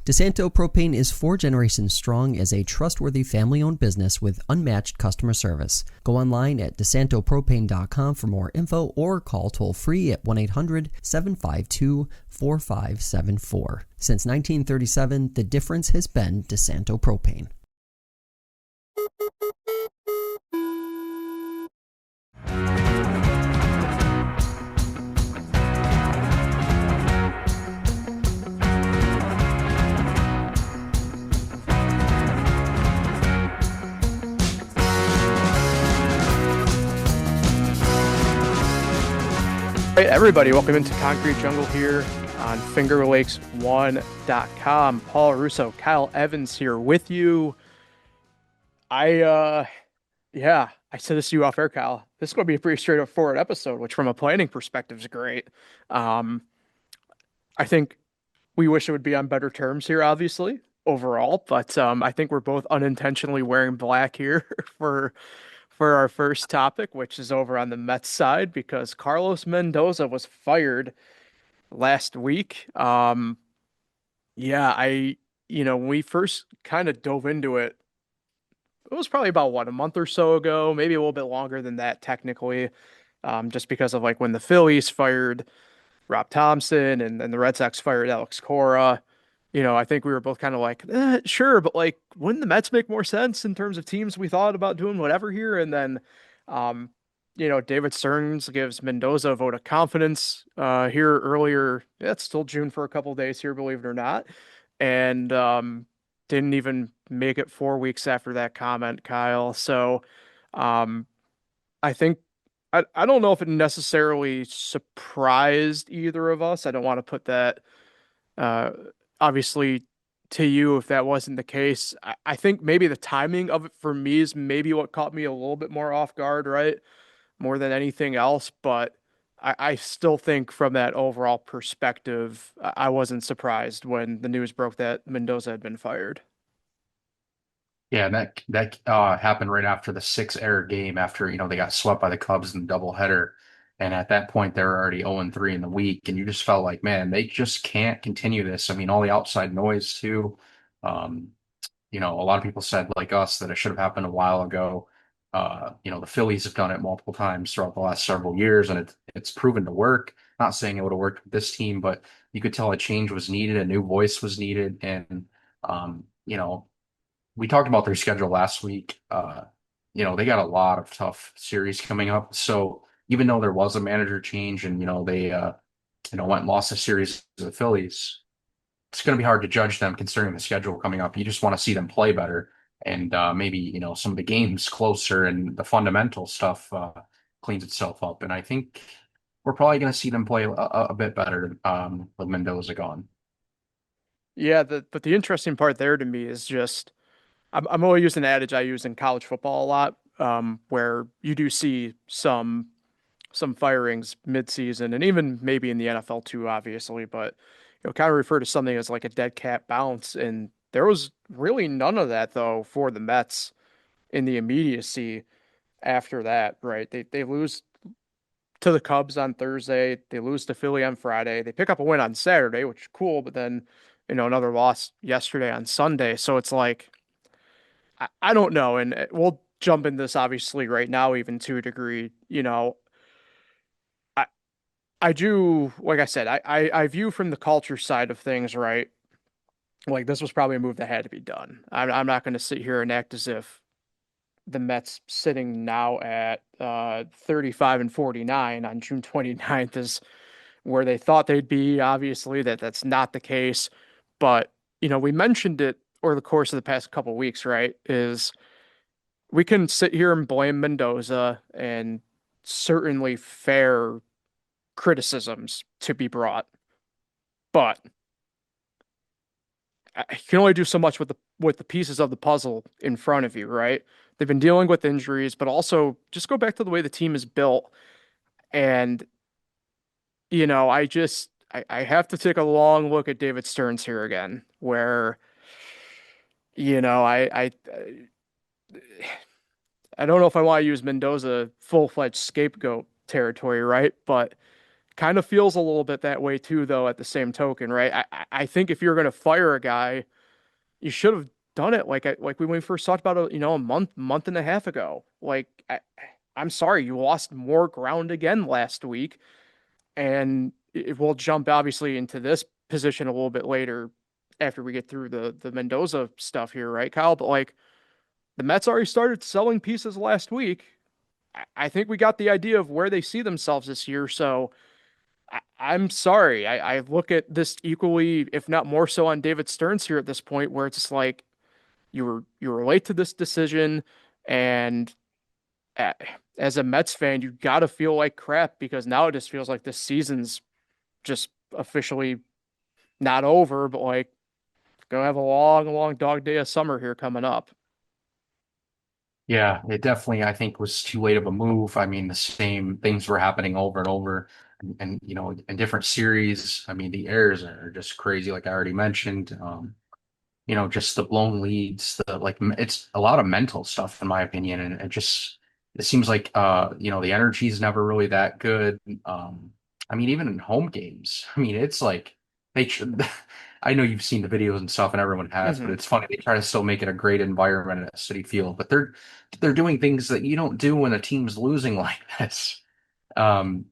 DeSanto Propane is 4 generations strong as a trustworthy family-owned business with unmatched customer service. Go online at DeSantoPropane.com for more info or call toll-free at 1-800-752-4574. Since 1937, the difference has been DeSanto Propane. Hey everybody, welcome into Concrete Jungle here on FingerLakes1.com. Paul Russo, Kyle Evans here with you. I said this to you off air, Kyle. This is going to be a pretty straightforward episode, which from a planning perspective is great. I think we wish it would be on better terms here, obviously, overall, but I think we're both unintentionally wearing black here for our first topic, which is over on the Mets side because Carlos Mendoza was fired last week. When we first kind of dove into it, it was probably about a month or so ago, maybe a little bit longer than that technically, just because of like when the Phillies fired Rob Thompson and the Red Sox fired Alex Cora. I think we were both kind of like, sure, but like, wouldn't the Mets make more sense in terms of teams we thought about doing whatever here? And then, David Stearns gives Mendoza a vote of confidence here earlier. Yeah, it's still June for a couple of days here, believe it or not. And didn't even make it 4 weeks after that comment, Kyle. So I think I don't know if it necessarily surprised either of us. I don't want to put that obviously to you if that wasn't the case. I think maybe the timing of it for me is maybe what caught me a little bit more off guard, right? More than anything else. But I still think from that overall perspective, I wasn't surprised when the news broke that Mendoza had been fired. Yeah, that happened right after the six-error game after, they got swept by the Cubs in the doubleheader. And at that point, they were already 0-3 in the week. And you just felt like, man, they just can't continue this. I mean, all the outside noise too. Um, a lot of people said, like us, that it should have happened a while ago. The Phillies have done it multiple times throughout the last several years, and it's proven to work. Not saying it would have worked with this team, but you could tell a change was needed, a new voice was needed, and um, you know, we talked about their schedule last week. They got a lot of tough series coming up. So even though there was a manager change and, they, went and lost a series to the Phillies, it's going to be hard to judge them considering the schedule coming up. You just want to see them play better and maybe, some of the games closer and the fundamental stuff cleans itself up. And I think we're probably going to see them play a bit better with Mendoza gone. Yeah, but the interesting part there to me is just I'm only using an adage I use in college football a lot, where you do see some firings mid-season and even maybe in the NFL too, obviously, but kind of refer to something as like a dead cat bounce, and there was really none of that though for the Mets in the immediacy after that, right? They lose to the Cubs on Thursday, they lose to Philly on Friday, they pick up a win on Saturday, which is cool, but then another loss yesterday on Sunday, so it's like I don't know, and we'll jump in this obviously right now, even to a degree. I I do, like I said, I view from the culture side of things, right? Like this was probably a move that had to be done. I'm not going to sit here and act as if the Mets sitting now at 35 and 49 on June 29th is where they thought they'd be. Obviously, that's not the case, but we mentioned it over the course of the past couple weeks, right? Is we can sit here and blame Mendoza and certainly fair criticisms to be brought, but you can only do so much with the pieces of the puzzle in front of you, right? They've been dealing with injuries, but also just go back to the way the team is built. And, I have to take a long look at David Stearns here again, where, I don't know if I want to use Mendoza full-fledged scapegoat territory, right? But kind of feels a little bit that way too, though, at the same token, right? I think if you're going to fire a guy, you should have done it like when we first talked about it, a month and a half ago. I'm sorry, you lost more ground again last week, and it will jump obviously into this position a little bit later after we get through the Mendoza stuff here, right, Kyle? But like the Mets already started selling pieces last week. I think we got the idea of where they see themselves this year. So I'm sorry. I look at this equally, if not more so, on David Stearns here at this point, where it's just like you were late to this decision, and a- as a Mets fan, you got to feel like crap because now it just feels like this season's just officially not over, but like gonna have a long, long dog day of summer here coming up. Yeah, it definitely, I think, was too late of a move. I mean, the same things were happening over and over, and in different series. I mean, the errors are just crazy, like I already mentioned. Just the blown leads, it's a lot of mental stuff, in my opinion, and it seems like the energy is never really that good. I mean, even in home games, I mean, it's like they. I know you've seen the videos and stuff, and everyone has, but Hmm. it's funny they try to still make it a great environment at City Field, but they're doing things that you don't do when a team's losing like this. Um,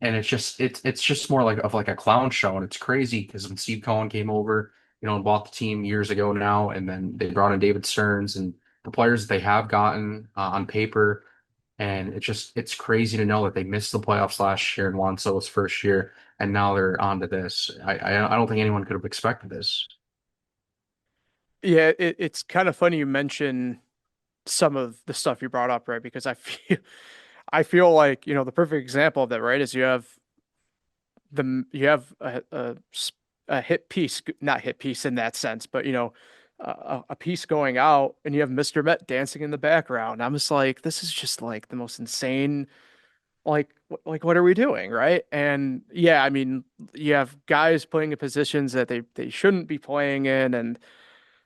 and it's just more like a clown show, and it's crazy because when Steve Cohen came over, and bought the team years ago now, and then they brought in David Stearns and the players they have gotten on paper, and it's crazy to know that they missed the playoffs last year in Juan Soto's first year, and now they're on to this. I don't think anyone could have expected this. Yeah, it's kind of funny you mention some of the stuff you brought up, right? Because I feel like, the perfect example of that, right, is you have a hit piece, not hit piece in that sense, but a piece going out, and you have Mr. Met dancing in the background. I'm just like, this is just like the most insane. Like what are we doing, right? And yeah, I mean, you have guys playing in positions that they shouldn't be playing in, and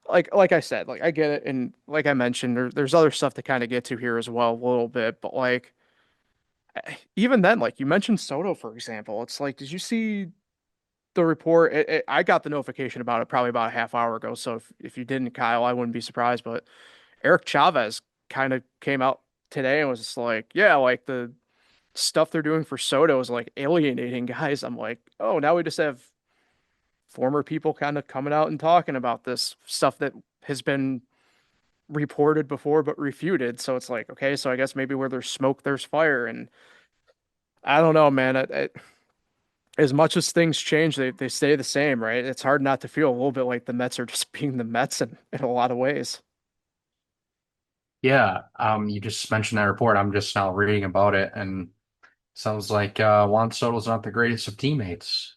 like I said, like I get it, and like I mentioned, there's other stuff to kind of get to here as well a little bit, but like even then, like you mentioned Soto, for example, it's like, did you see the report? I got the notification about it probably about a half hour ago. So if you didn't, Kyle, I wouldn't be surprised. But Eric Chavez kind of came out today and was just like, yeah, like the stuff they're doing for Soto is like alienating guys. I'm like, oh, now we just have former people kind of coming out and talking about this stuff that has been reported before but refuted. So it's like, okay, so I guess maybe where there's smoke, there's fire. And I don't know, man. As much as things change, they stay the same, right? It's hard not to feel a little bit like the Mets are just being the Mets in a lot of ways. Yeah, you just mentioned that report. I'm just now reading about it, and sounds like Juan Soto's not the greatest of teammates.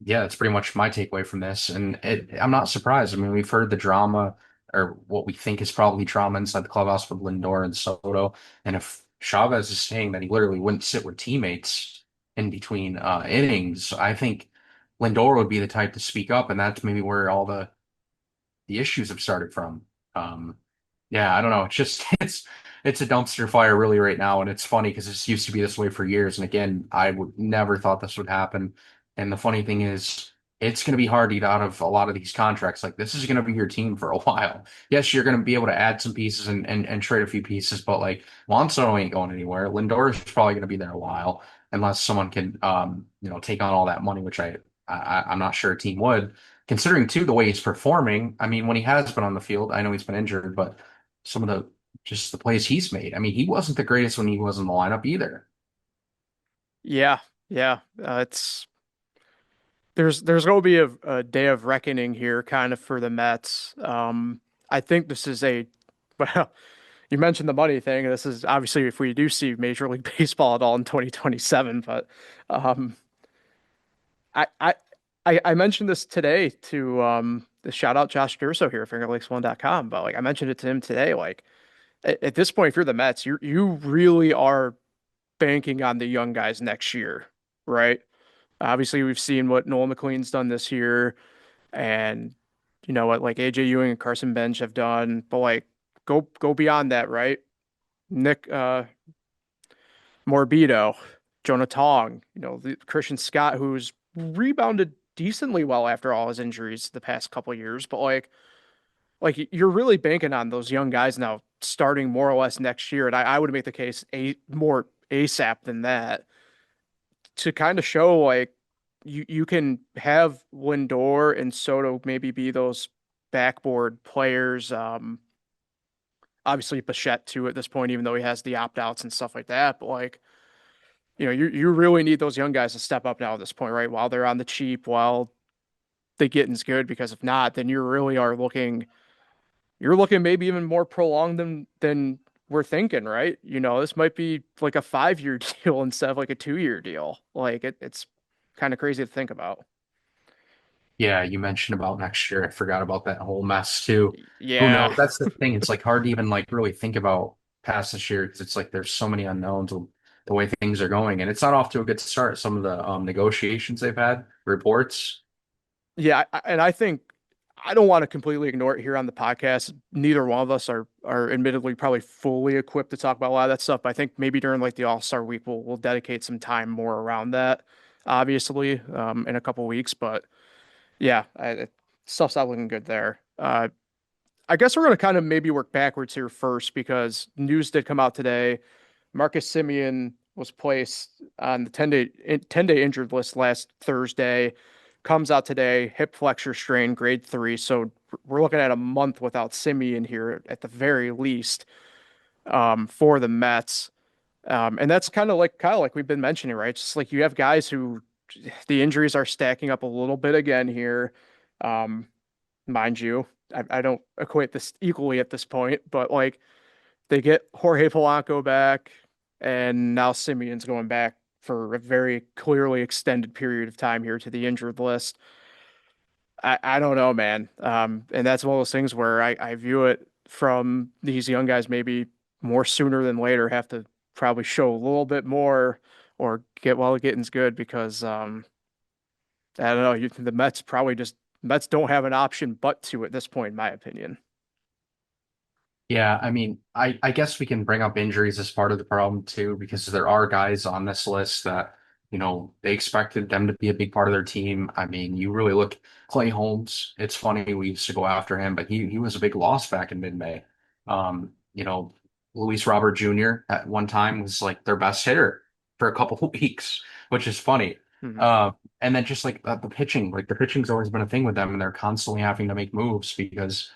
Yeah, that's pretty much my takeaway from this, and I'm not surprised. I mean, we've heard the drama, or what we think is probably drama inside the clubhouse with Lindor and Soto, and if Chavez is saying that he literally wouldn't sit with teammates in between innings, I think Lindor would be the type to speak up, and that's maybe where all the issues have started from. Um, yeah, I don't know. It's just it's a dumpster fire really right now, and it's funny because this used to be this way for years. And again, I would never thought this would happen. And the funny thing is, it's going to be hard to get out of a lot of these contracts. Like this is going to be your team for a while. Yes, you're going to be able to add some pieces and trade a few pieces, but like Juan Soto ain't going anywhere. Lindor is probably going to be there a while unless someone can take on all that money, which I'm not sure a team would. Considering too the way he's performing, I mean, when he has been on the field, I know he's been injured, but some of the just the plays he's made. I mean, he wasn't the greatest when he was in the lineup either. Yeah, yeah. It's there's going to be a day of reckoning here, kind of for the Mets. I think this is a well. You mentioned the money thing. This is obviously if we do see Major League Baseball at all in 2027, but um, I I I mentioned this today to the shout out Josh Durso here at fingerlakes1.com, but like I mentioned it to him today. Like at this point, if you're the Mets, you really are banking on the young guys next year, right? Obviously, we've seen what Noel McLean's done this year, and you know what, like AJ Ewing and Carson Bench have done, but like go beyond that, right? Nick Morbido. Jonah Tong, Christian Scott, who's rebounded decently well after all his injuries the past couple years, but you're really banking on those young guys now starting more or less next year, and I would make the case more ASAP than that to kind of show you can have Lindor and Soto maybe be those backboard players. Obviously Bichette too at this point, even though he has the opt outs and stuff like that. But you really need those young guys to step up now at this point, right? While they're on the cheap, while the getting's good, because if not, then you really are looking you're looking maybe even more prolonged than we're thinking, right? This might be like a 5 year deal instead of like a 2 year deal. It's kind of crazy to think about. Yeah, you mentioned about next year. I forgot about that whole mess too. Who Yeah. knows? That's the thing. It's like hard to even like really think about past this year because it's like there's so many unknowns with the way things are going, and it's not off to a good start. Some of the negotiations they've had, reports. Yeah, and I think I don't want to completely ignore it here on the podcast. Neither one of us are admittedly probably fully equipped to talk about a lot of that stuff. But I think maybe during like the All-Star week we'll dedicate some time more around that, obviously, in a couple weeks. But yeah, stuff's not looking good there. I guess we're going to kind of maybe work backwards here first because news did come out today. Marcus Simeon was placed on the 10-day injured list last Thursday. Comes out today, hip flexor strain, grade 3. So we're looking at a month without Simeon here at the very least, for the Mets. And that's kind of like we've been mentioning, right? Just like you have guys who the injuries are stacking up a little bit again here. Um, Mind you, I don't equate this equally at this point, but they get Jorge Polanco back, and now Simeon's going back for a very clearly extended period of time here to the injured list. I don't know, man. And that's one of those things where I view it from these young guys maybe more sooner than later have to probably show a little bit more or get while the getting's good because I don't know, the Mets don't have an option but to at this point, in my opinion. Yeah, I mean, I guess we can bring up injuries as part of the problem too, because there are guys on this list that, they expected them to be a big part of their team. I mean, you really look Clay Holmes. It's funny we used to go after him, but he was a big loss back in mid-May. Luis Robert Jr. at one time was like their best hitter for a couple of weeks, which is funny. Mhm. Uh, and then just the pitching, like the pitching's always been a thing with them, and they're constantly having to make moves because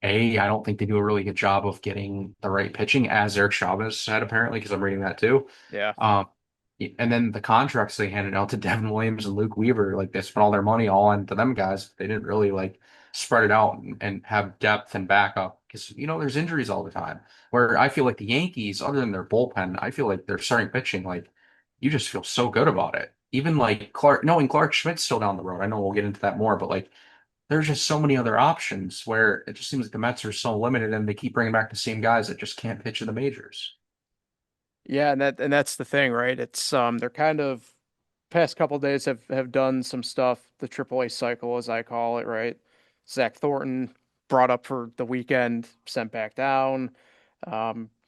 I don't think they do a really good job of getting the right pitching, as Eric Chavez said, apparently, because I'm reading that too. Yeah. Um, and then the contracts they handed out to Devin Williams and Luke Weaver, like they spent all their money all into them guys. They didn't really like spread it out and have depth and backup because there's injuries all the time. Where I feel like the Yankees, other than their bullpen, I feel like their starting pitching, like you just feel so good about it. Even like knowing Clark Schmidt's still down the road. I know we'll get into that more, but like there's just so many other options where it just seems like the Mets are so limited and they keep bringing back the same guys that just can't pitch in the majors. Yeah, and that's the thing, right? It's they're kind of past couple days have done some stuff, the AAA cycle as I call it, right? Zach Thornton brought up for the weekend, sent back down.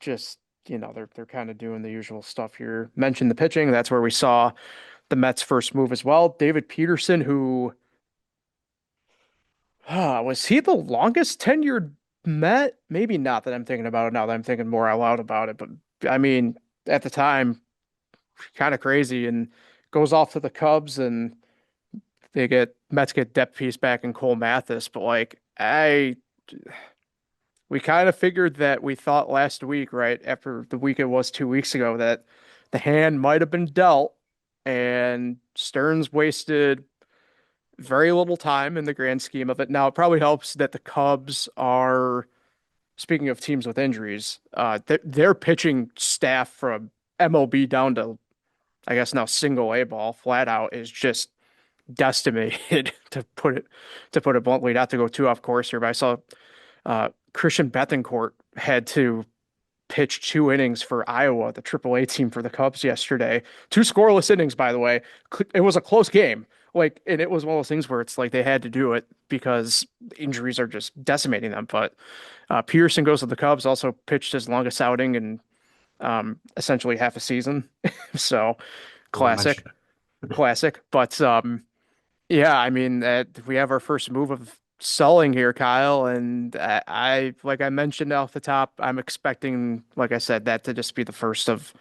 Just they're kind of doing the usual stuff here. Mentioned the pitching, that's where we saw the Mets first move as well. David Peterson, who was he the longest tenured Met? Maybe not that I'm thinking about it now that I'm thinking more out loud about it, but I mean, at the time, kind of crazy and goes off to the Cubs and Mets get depth piece back in Cole Mathis, but we kind of figured that we thought last week, right after the week it was 2 weeks ago, that the hand might have been dealt and Stearns wasted very little time in the grand scheme of it. Now, it probably helps that the Cubs are, speaking of teams with injuries, their pitching staff from MLB down to, I guess now single A ball, flat out, is just decimated to put it bluntly, not to go too off course here, but I saw Christian Bethancourt had to pitch 2 innings for Iowa, the AAA team for the Cubs yesterday. 2 scoreless innings, by the way. It was a close game. And it was one of those things where it's like they had to do it because injuries are just decimating them. But Peterson goes to the Cubs, also pitched his longest outing in essentially half a season. So Really classic, mentioned it. classic. But yeah, I mean, we have our first move of selling here, Kyle, and like I mentioned off the top, I'm expecting, like I said, that to just be the first of,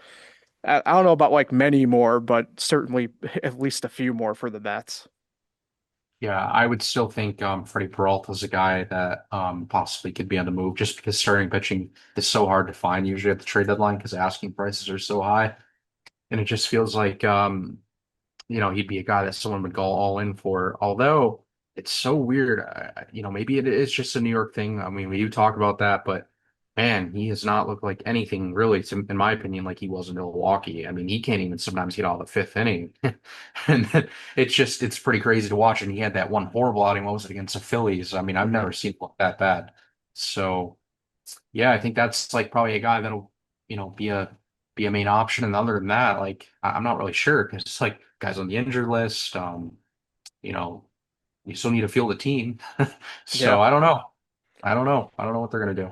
I don't know about like many more, but certainly at least a few more for the Mets. Yeah, I would still think Freddie Peralta's a guy that possibly could be on the move just because starting pitching is so hard to find usually at the trade deadline because asking prices are so high. And it just feels like he'd be a guy that someone would go all in for. Although it's so weird, maybe it is just a New York thing. I mean, we do talk about that, but man, he has not looked like anything really, in my opinion, like he was in Milwaukee. I mean, he can't even sometimes get out of the fifth inning, and then it's pretty crazy to watch. And he had that one horrible outing. What was it against the Phillies? I mean, I've Hmm. never seen it look that bad. So yeah, I think that's like probably a guy that'll be a main option. And other than that, like I'm not really sure because it's like guys on the injured list. You know, you still need to field a team. Yeah. So I don't know. I don't know. I don't know what they're gonna do.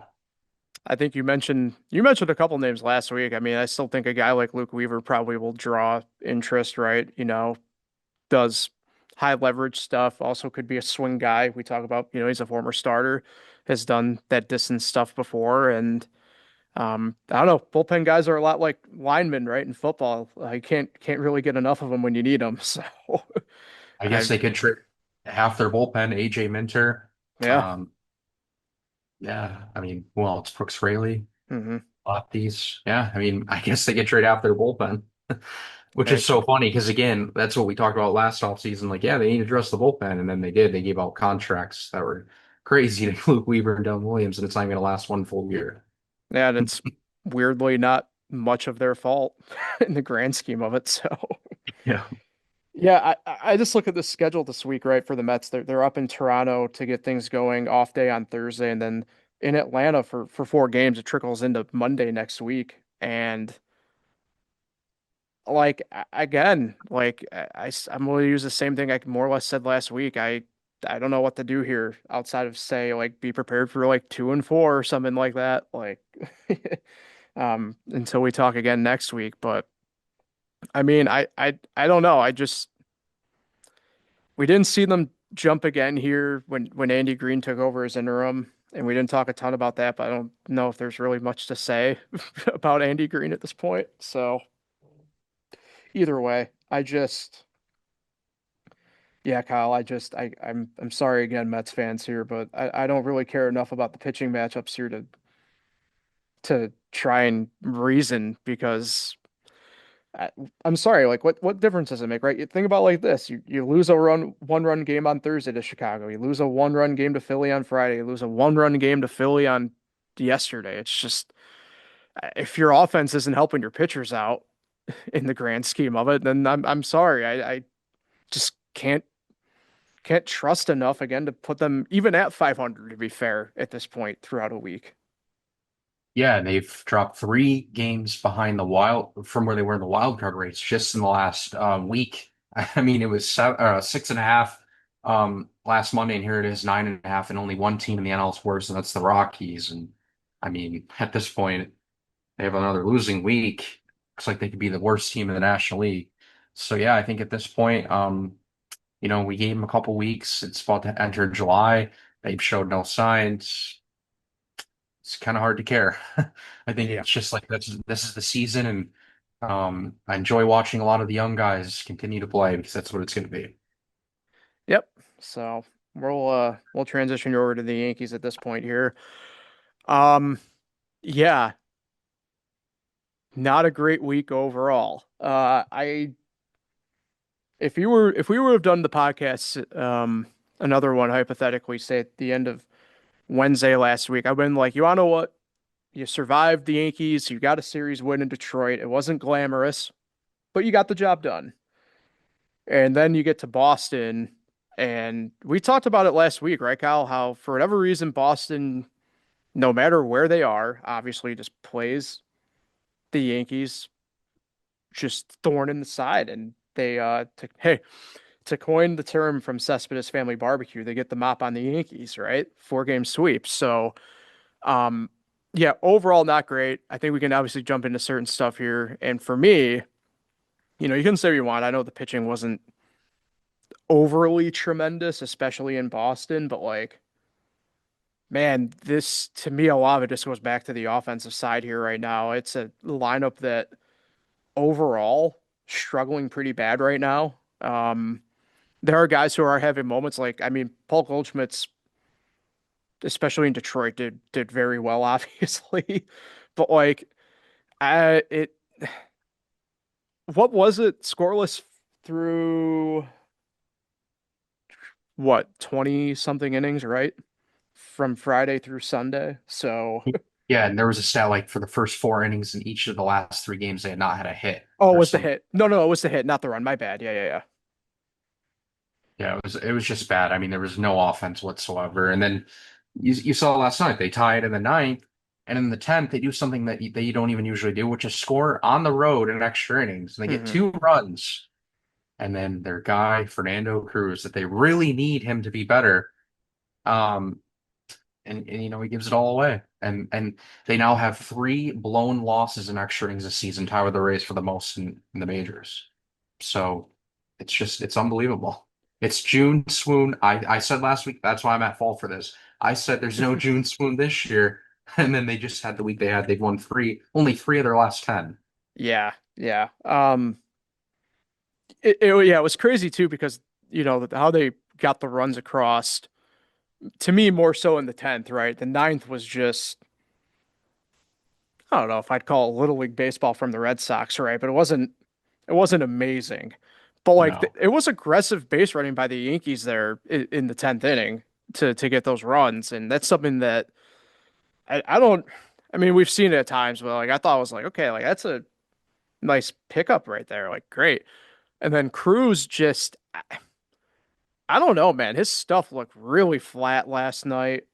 I think you mentioned a couple names last week. I mean, I still think a guy like Luke Weaver probably will draw interest, right? Does high leverage stuff, also could be a swing guy. We talk about, he's a former starter, has done that distance stuff before. And I don't know, bullpen guys are a lot like linemen, right? In football. You can't really get enough of them when you need them. So I guess I they could trade half their bullpen, AJ Minter. yeah. Um, yeah, I mean, who else? Brooks Raley, Hmm. these. Yeah, I mean, I guess they could trade half their bullpen. Which Yeah. is so funny because again, that's what we talked about last offseason. Like, yeah, they need to address the bullpen, and then they did. They gave out contracts that were crazy to Luke Weaver and Dylan Williams, and it's not even gonna last one full year. Yeah, and it's weirdly not much of their fault in the grand scheme of it. So Yeah. yeah, I just look at the schedule this week, right, for the Mets. They're up in Toronto to get things going, off day on Thursday, and then in Atlanta for 4 games. It trickles into Monday next week. And like again, like I'm going to use the same thing I more or less said last week. I don't know what to do here outside of say like be prepared for like 2-4 or something like that. Like until we talk again next week. But I mean, I don't know. We didn't see them jump again here when Andy Green took over as interim, and we didn't talk a ton about that. But I don't know if there's really much to say about Andy Green at this point. So either way, yeah, Kyle, I'm sorry again, Mets fans here, but I don't really care enough about the pitching matchups here to try and reason because I, I'm sorry, like what difference does it make, right? You think about it like this. You lose a 1-run game on Thursday to Chicago. You lose a 1-run game to Philly on Friday. You lose a 1-run game to Philly on yesterday. It's just if your offense isn't helping your pitchers out in the grand scheme of it, then I'm sorry. I just can't trust enough again to put them even at 500 to be fair at this point throughout a week. Yeah, they've dropped 3 games behind the wild from where they were in the wild card race just in the last week. I mean, it was 6.5 last Monday, and here it is 9.5, and only one team in the NL is worse, and that's the Rockies. And I mean, at this point, they have another losing week. Looks like they could be the worst team in the National League. So yeah, I think at this point, we gave them a couple weeks. It's about to enter July. They've showed no signs. It's kind of hard to care. I think Yeah. it's just like this is the season, and I enjoy watching a lot of the young guys continue to play because that's what it's going to be. Yep. So we'll transition over to the Yankees at this point here. Um, yeah, not a great week overall. I if we would have done the podcast, another one hypothetically, say at the end of Wednesday last week, I've been like, you wanna know what? You survived the Yankees, you got a series win in Detroit. It wasn't glamorous, but you got the job done. And then you get to Boston, and we talked about it last week, right, Kyle? How for whatever reason, Boston, no matter where they are, obviously just plays the Yankees just thorn in the side. And to coin the term from Cespedes Family Barbecue, they get the mop on the Yankees, right? 4-game sweep. So, um, Yeah, overall not great. I think we can obviously jump into certain stuff here. And for me, you can say what you want. I know the pitching wasn't overly tremendous, especially in Boston, but like, man, this to me, a lot of it just goes back to the offensive side here right now. It's a lineup that overall struggling pretty bad right now. There are guys who are having moments like, I mean, Paul Goldschmidt's, especially in Detroit, did very well, obviously. But like, I it what was it? Scoreless through what, 20 something innings, right? From Friday through Sunday. So, Yeah, and there was a stat like for the first four innings in each of the last three games, they had not had a hit oh, it or was the some. hit. No, no, it was the hit, not the run. My bad. Yeah, yeah, Yeah, it was just bad. I mean, there was no offense whatsoever. And then you saw last night they tied in the ninth, and in the tenth they do something that you don't even usually do, which is score on the road in extra innings, and they yeah. get 2 runs. And then their guy Fernando Cruz, that they really need him to be better. Um, and he gives it all away. And they now have 3 blown losses in extra innings this season, tied with the Rays for the most in the majors. So it's unbelievable. It's June Swoon. I said last week that's why I'm at fault for this. I said there's no June Swoon this year, and then they just had the week they had. They've won only three of their last 10. Yeah, yeah. Yeah, it was crazy too because how they got the runs across. To me, more so in the 10th, right? The ninth was just, I don't know if I'd call it Little League baseball from the Red Sox, right? But it wasn't amazing. But like No. it was aggressive base running by the Yankees there in the 10th inning to get those runs, and that's something that I don't. I mean, we've seen it at times, but like I thought it was like, okay, like that's a nice pickup right there, like great. And then Cruz just, I don't know, man. His stuff looked really flat last night,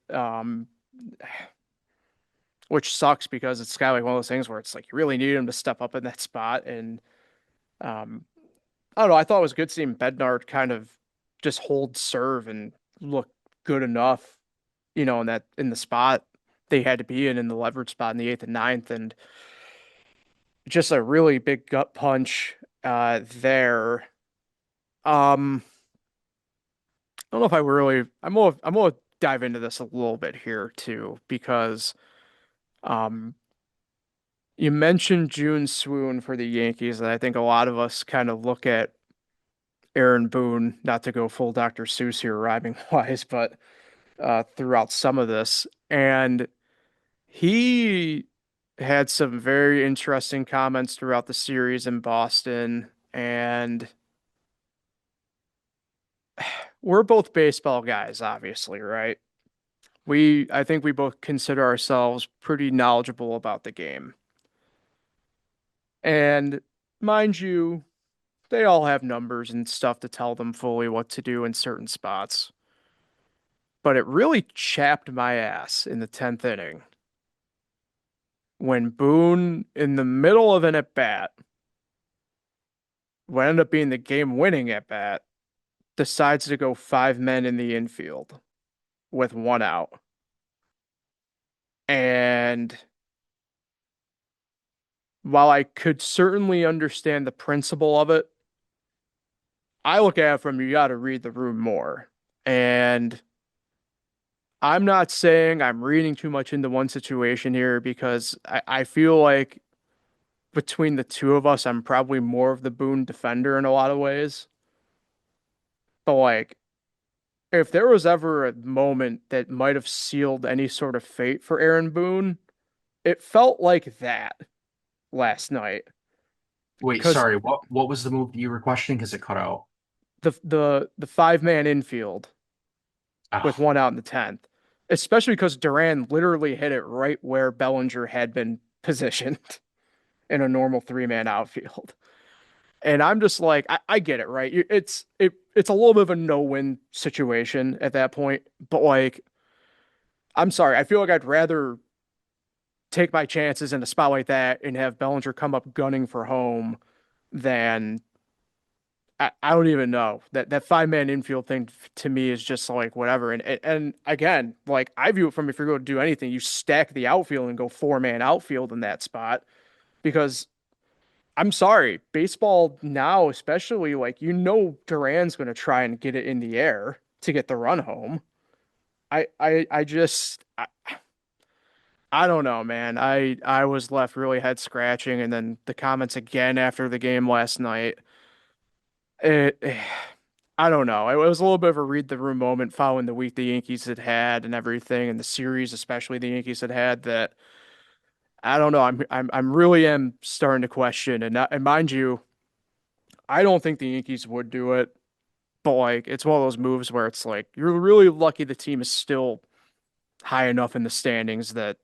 which sucks because it's kind of like one of those things where it's like you really need him to step up in that spot. And um, I don't know. I thought it was good seeing Bednar kind of just hold serve and look good enough, in the spot they had to be in the leverage spot in the eighth and ninth, and just a really big gut punch there. Um, I don't know if I really. I'm gonna dive into this a little bit here too because um, you mentioned June Swoon for the Yankees, and I think a lot of us kind of look at Aaron Boone, not to go full Dr. Seuss here, rhyming wise, but throughout some of this, and he had some very interesting comments throughout the series in Boston, and we're both baseball guys, obviously, right? I think we both consider ourselves pretty knowledgeable about the game. And mind you, they all have numbers and stuff to tell them fully what to do in certain spots. But it really chapped my ass in the 10th inning when Boone, in the middle of an at bat, what ended up being the game winning at bat, decides to go 5 men in the infield with one out. And while I could certainly understand the principle of it, I look at it from you got to read the room more. And I'm not saying I'm reading too much into one situation here because I feel like between the two of us, I'm probably more of the Boone defender in a lot of ways. But like, if there was ever a moment that might have sealed any sort of fate for Aaron Boone, it felt like that last night. Wait, Because sorry. What was the move that you were questioning? Because it cut out. the 5 man infield with Oh, one out in the 10th, especially because Duran literally hit it right where Bellinger had been positioned in a normal 3 man outfield. And I'm just like, I get it, right? It's a little bit of a no-win situation at that point, but like, I'm sorry, I feel like I'd rather take my chances in a spot like that and have Bellinger come up gunning for home than I don't even know that five-man infield thing to me is just like whatever. And again, like I view it from if you're going to do anything, you stack the outfield and go four-man outfield in that spot because I'm sorry, baseball now, especially like Duran's going to try and get it in the air to get the run home. I just I don't know, man. I was left really head scratching, and then the comments again after the game last night. It, I don't know. It was a little bit of a read the room moment following the week the Yankees had had and everything, and the series, especially the Yankees had had. That I don't know. I'm really am starting to question, and mind you, I don't think the Yankees would do it, but like it's one of those moves where it's like you're really lucky the team is still high enough in the standings that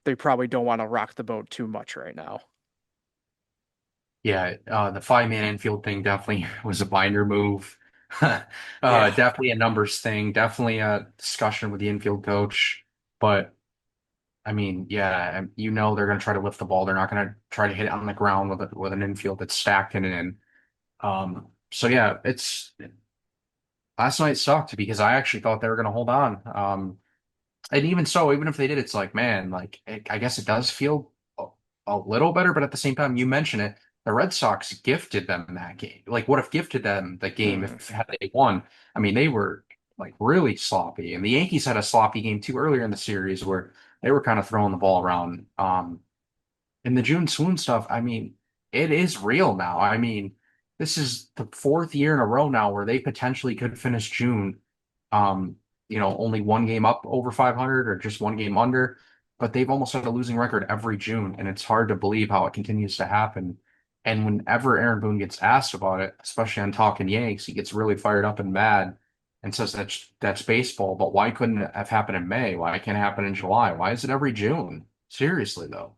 they probably don't want to rock the boat too much right now. Yeah, the five-man infield thing definitely was a binder move. Yeah. Definitely a numbers thing, definitely a discussion with the infield coach. But I mean, yeah, you know they're going to try to lift the ball. They're not going to try to hit it on the ground with an infield that's stacked in it in. So yeah, it's last night sucked because I actually thought they were going to hold on. And even so, even if they did, it's like, man, like I guess it does feel a little better, but at the same time, you mention it, the Red Sox gifted them that game. Like, would have gifted them the game Hmm. if had they won. I mean, they were like really sloppy, and the Yankees had a sloppy game too earlier in the series where they were kind of throwing the ball around. And the June Swoon stuff, I mean, it is real now. I mean, this is the fourth year in a row now where they potentially could finish June, um, only one game up over 500 or just one game under, but they've almost had a losing record every June, and it's hard to believe how it continues to happen. And whenever Aaron Boone gets asked about it, especially on Talking Yanks, he gets really fired up and mad and says that's baseball, but why couldn't it have happened in May? Why can't it happen in July? Why is it every June? Seriously, though.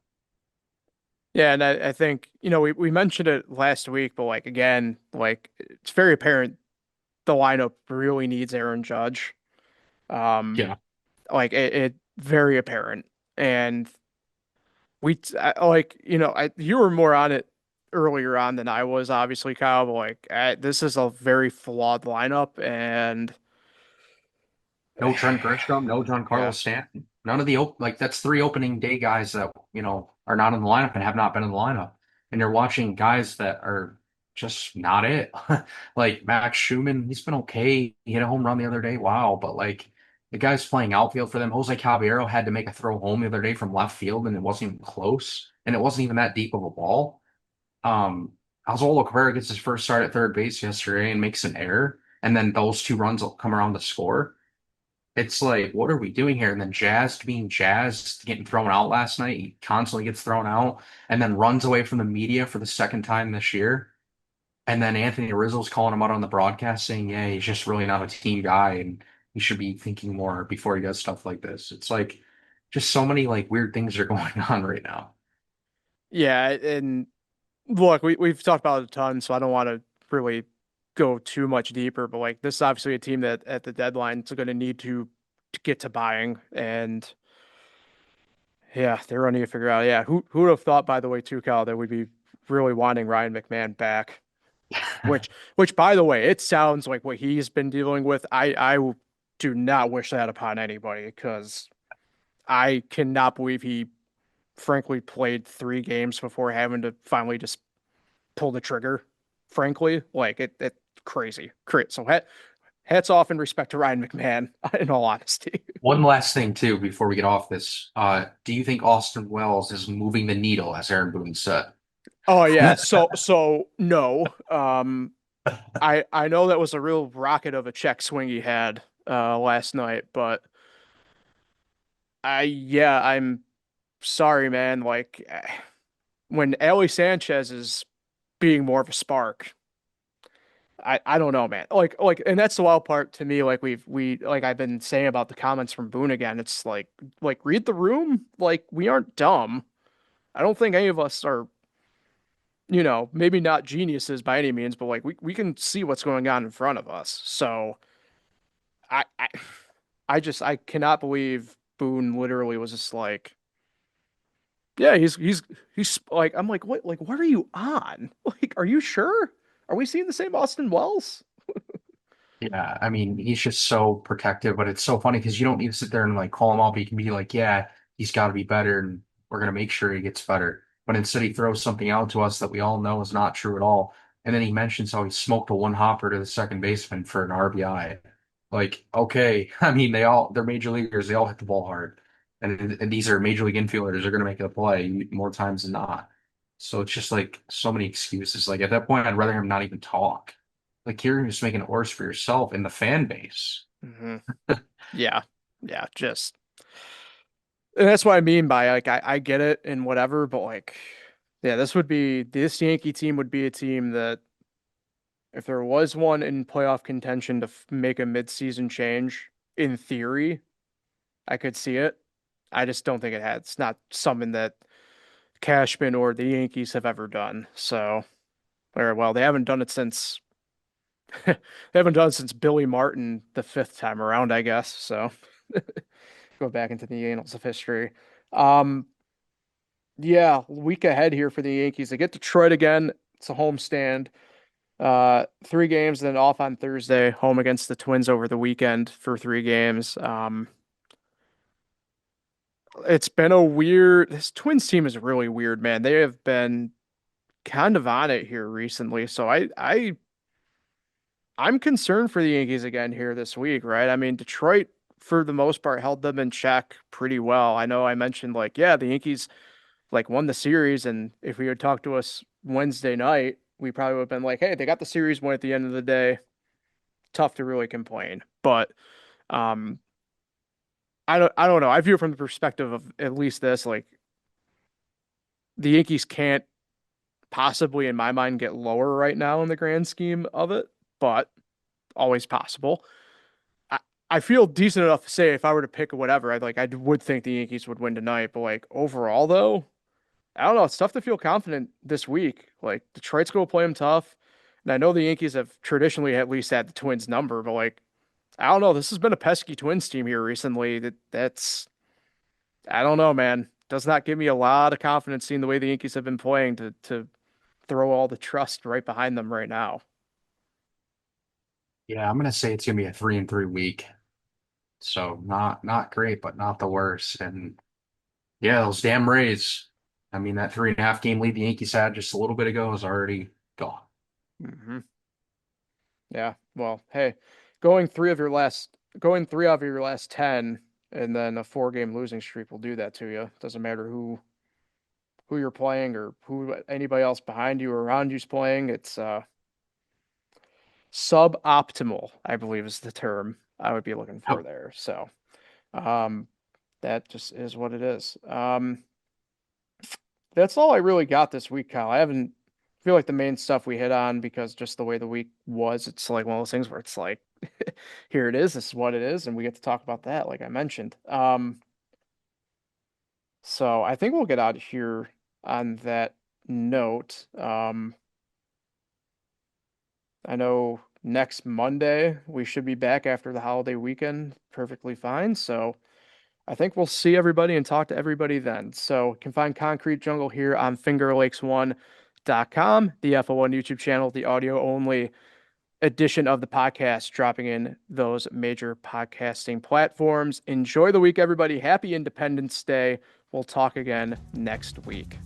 Yeah, and I think, we mentioned it last week, but like again, like it's very apparent the lineup really needs Aaron Judge. Um, Yeah. like it very apparent. And like, you were more on it earlier on than I was, obviously, Kyle, but like this is a very flawed lineup and No Trent Grisham, no yeah. Giancarlo Stanton. None of the like that's three opening day guys that, are not in the lineup and have not been in the lineup. And you're watching guys that are just not it. Like Max Schumann, he's been okay. He hit a home run the other day. Wow. But like the guy's playing outfield for them. Jose Caballero had to make a throw home the other day from left field and it wasn't even close. And it wasn't even that deep of a ball. Um, Oswaldo Cabrera gets his first start at third base yesterday and makes an error. And then those two runs will come around to score. It's like, what are we doing here? And then Jazz being Jazz, getting thrown out last night. He constantly gets thrown out and then runs away from the media for the second time this year. And then Anthony Rizzo's calling him out on the broadcast saying, yeah, he's just really not a team guy and he should be thinking more before he does stuff like this. It's like just so many like weird things are going on right now. Yeah, and look, we've talked about it a ton, so I don't want to really go too much deeper, but like this is obviously a team that at the deadline is going to need to get to buying, and yeah, they're going to need to figure out. Yeah, who would have thought, by the way, too, Cal, that we'd be really wanting Ryan McMahon back? Which, by the way, it sounds like what he's been dealing with. I do not wish that upon anybody because I cannot believe he frankly played 3 games before having to finally just pull the trigger. Frankly, like it crazy. So hats off in respect to Ryan McMahon, in all honesty. One last thing too before we get off this. Do you think Austin Wells is moving the needle, as Aaron Boone said? Oh yeah, so no. I know that was a real rocket of a check swing he had last night, but I'm sorry, man. Like when Ali Sanchez is being more of a spark, I don't know, man. And that's the wild part to me. Like we like I've been saying about the comments from Boone again. It's like read the room. Like we aren't dumb. I don't think any of us are, maybe not geniuses by any means, but like we can see what's going on in front of us. So I I, I cannot believe Boone literally was just like, yeah, he's like I'm like what are you on? Like, are you sure? Are we seeing the same Austin Wells? Yeah, I mean, he's just so protective, but it's so funny because you don't need to sit there and like call him out. You can be like, yeah, he's got to be better, and we're gonna make sure he gets better. But instead, he throws something out to us that we all know is not true at all. And then he mentions how he smoked a one hopper to the second baseman for an RBI. Like, okay, I mean, they're major leaguers. They all hit the ball hard, and these are major league infielders. They're gonna make a play more times than not. So it's just like so many excuses. Like at that point, I'd rather him not even talk. Like you're just making it worse for yourself and the fan base. Hmm. Yeah. Yeah. Just, and that's what I mean by like, I get it and whatever, but like, yeah, this Yankee team would be a team that if there was one in playoff contention to make a midseason change, in theory, I could see it. I just don't think it had. It's not something that Cashman or the Yankees have ever done. So, or well, they haven't done it since they haven't done it since Billy Martin the fifth time around, I guess. So, go back into the annals of history. Um, yeah, week ahead here for the Yankees. They get Detroit again. It's a homestand. 3 games, then off on Thursday, home against the Twins over the weekend for 3 games. It's been a weird. This Twins team is really weird, man. They have been kind of on it here recently. So I'm concerned for the Yankees again here this week, right? I mean, Detroit for the most part held them in check pretty well. I know I mentioned like, yeah, the Yankees like won the series, and if we had talked to us Wednesday night, we probably would have been like, hey, they got the series won at the end of the day. Tough to really complain. But um I don't know. I view it from the perspective of at least this, like the Yankees can't possibly in my mind get lower right now in the grand scheme of it, but always possible. I, I feel decent enough to say if I were to pick whatever, I would think the Yankees would win tonight, but like overall though, I don't know. It's tough to feel confident this week. Like Detroit's going to play them tough, and I know the Yankees have traditionally at least had the Twins number, but like I don't know. This has been a pesky Twins team here recently. That's I don't know, man. Does not give me a lot of confidence seeing the way the Yankees have been playing to throw all the trust right behind them right now. Yeah, I'm gonna say it's gonna be a 3-3 week. So not great, but not the worst. And yeah, those damn Rays. I mean, that 3.5 game lead the Yankees had just a little bit ago is already gone. Hmm. Yeah. Well, hey, going 3 of your last 10 and then a 4 game losing streak will do that to you. Doesn't matter who you're playing or who anybody else behind you or around you's playing. It's suboptimal, I believe is the term I would be looking for Yep. there. So, um, that just is what it is. That's all I really got this week, Kyle. I haven't feel like the main stuff we hit on because just the way the week was, it's like one of those things where it's like, here it is, this is what it is, and we get to talk about that, like I mentioned. So I think we'll get out of here on that note. I know next Monday we should be back after the holiday weekend, perfectly fine. So I think we'll see everybody and talk to everybody then. So you can find Concrete Jungle here on fingerlakes1.com, the FO1 YouTube channel, the audio only edition of the podcast, dropping in those major podcasting platforms. Enjoy the week, everybody. Happy Independence Day. We'll talk again next week.